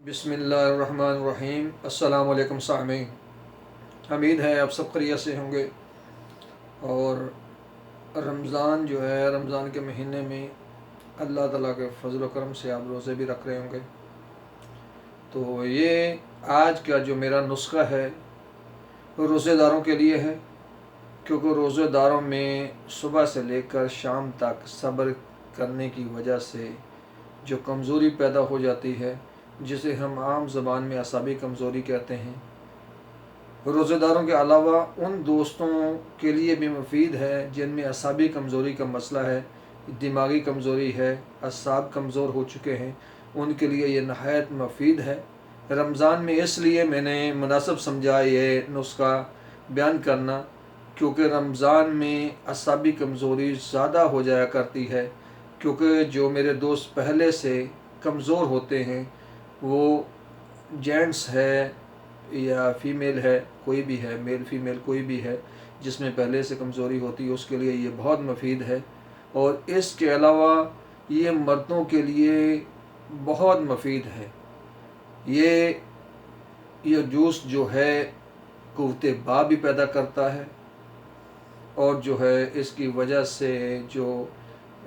بسم اللہ الرحمن الرحیم۔ السلام علیکم سامعین، امید ہے آپ سب خیریت سے ہوں گے اور رمضان جو ہے، رمضان کے مہینے میں اللہ تعالیٰ کے فضل و کرم سے آپ روزے بھی رکھ رہے ہوں گے۔ تو یہ آج کا جو میرا نسخہ ہے روزے داروں کے لیے ہے، کیونکہ روزے داروں میں صبح سے لے کر شام تک صبر کرنے کی وجہ سے جو کمزوری پیدا ہو جاتی ہے، جسے ہم عام زبان میں اعصابی کمزوری کہتے ہیں، روزہ داروں کے علاوہ ان دوستوں کے لیے بھی مفید ہے جن میں اعصابی کمزوری کا مسئلہ ہے، دماغی کمزوری ہے، اعصاب کمزور ہو چکے ہیں، ان کے لیے یہ نہایت مفید ہے۔ رمضان میں اس لیے میں نے مناسب سمجھا یہ نسخہ بیان کرنا، کیونکہ رمضان میں اعصابی کمزوری زیادہ ہو جایا کرتی ہے، کیونکہ جو میرے دوست پہلے سے کمزور ہوتے ہیں، وہ جینٹس ہے یا فیمیل ہے، کوئی بھی ہے، میل فیمیل کوئی بھی ہے، جس میں پہلے سے کمزوری ہوتی ہے، اس کے لیے یہ بہت مفید ہے۔ اور اس کے علاوہ یہ مردوں کے لیے بہت مفید ہے۔ یہ جوس جو ہے قوت باء بھی پیدا کرتا ہے، اور جو ہے اس کی وجہ سے جو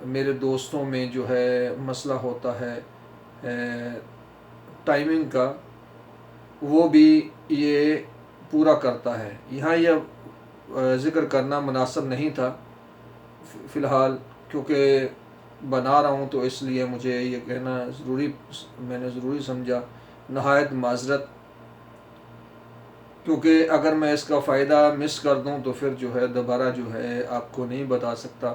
میرے دوستوں میں جو ہے مسئلہ ہوتا ہے ٹائمنگ کا، وہ بھی یہ پورا کرتا ہے۔ یہاں یہ ذکر کرنا مناسب نہیں تھا فی الحال، کیونکہ بنا رہا ہوں تو اس لیے مجھے یہ کہنا میں نے ضروری سمجھا۔ نہایت معذرت، کیونکہ اگر میں اس کا فائدہ مس کر دوں تو پھر جو ہے دوبارہ جو ہے آپ کو نہیں بتا سکتا،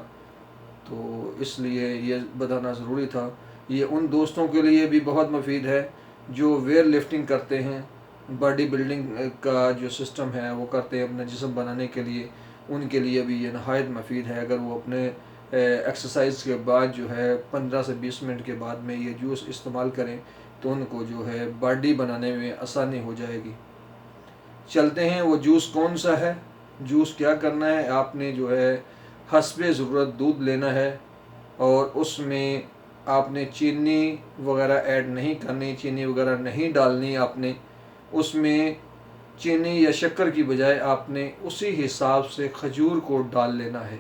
تو اس لیے یہ بتانا ضروری تھا۔ یہ ان دوستوں کے لیے بھی بہت مفید ہے جو ویئر لفٹنگ کرتے ہیں، باڈی بلڈنگ کا جو سسٹم ہے وہ کرتے ہیں اپنا جسم بنانے کے لیے، ان کے لیے بھی یہ نہایت مفید ہے۔ اگر وہ اپنے ایکسرسائز کے بعد جو ہے 15 سے 20 منٹ کے بعد میں یہ جوس استعمال کریں تو ان کو جو ہے باڈی بنانے میں آسانی ہو جائے گی۔ چلتے ہیں، وہ جوس کون سا ہے؟ جوس کیا کرنا ہے، آپ نے جو ہے حسب ضرورت دودھ لینا ہے، اور اس میں آپ نے چینی وغیرہ ایڈ نہیں کرنی، چینی وغیرہ نہیں ڈالنی آپ نے۔ اس میں چینی یا شکر کی بجائے آپ نے اسی حساب سے کھجور کو ڈال لینا ہے،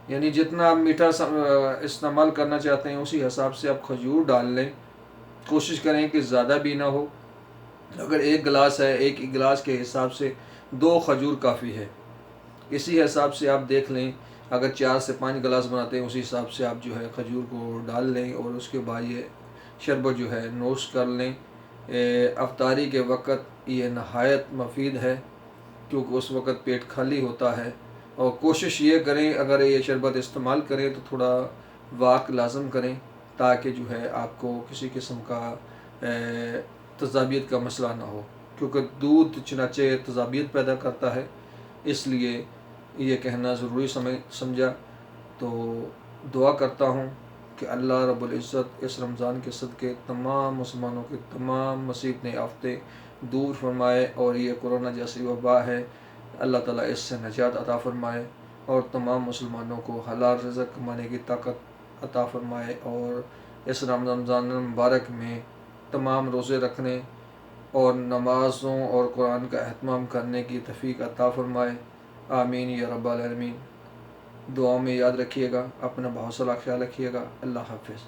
یعنی جتنا آپ میٹھا استعمال کرنا چاہتے ہیں اسی حساب سے آپ کھجور ڈال لیں۔ کوشش کریں کہ زیادہ بھی نہ ہو، اگر 1 گلاس ہے، 1 گلاس کے حساب سے 2 کھجور کافی ہے۔ اسی حساب سے آپ دیکھ لیں، اگر 4 سے 5 گلاس بناتے ہیں اسی حساب سے آپ جو ہے کھجور کو ڈال لیں، اور اس کے بعد یہ شربت جو ہے نوش کر لیں۔ افطاری کے وقت یہ نہایت مفید ہے، کیونکہ اس وقت پیٹ خالی ہوتا ہے، اور کوشش یہ کریں اگر یہ شربت استعمال کریں تو تھوڑا واک لازم کریں، تاکہ جو ہے آپ کو کسی قسم کا تذابیت کا مسئلہ نہ ہو، کیونکہ دودھ چنانچہ تذابیت پیدا کرتا ہے، اس لیے یہ کہنا ضروری سمجھا۔ تو دعا کرتا ہوں کہ اللہ رب العزت اس رمضان کے صدقے تمام مسلمانوں کے تمام مصیبتیں آفتیں دور فرمائے، اور یہ کورونا جیسی وبا ہے اللہ تعالیٰ اس سے نجات عطا فرمائے، اور تمام مسلمانوں کو حلال رزق کمانے کی طاقت عطا فرمائے، اور اس رمضان المبارک میں تمام روزے رکھنے اور نمازوں اور قرآن کا اہتمام کرنے کی توفیق عطا فرمائے۔ آمین یا رب العالمین۔ دعاؤں میں یاد رکھیے گا، اپنا بہت سارا خیال رکھیے گا۔ اللہ حافظ۔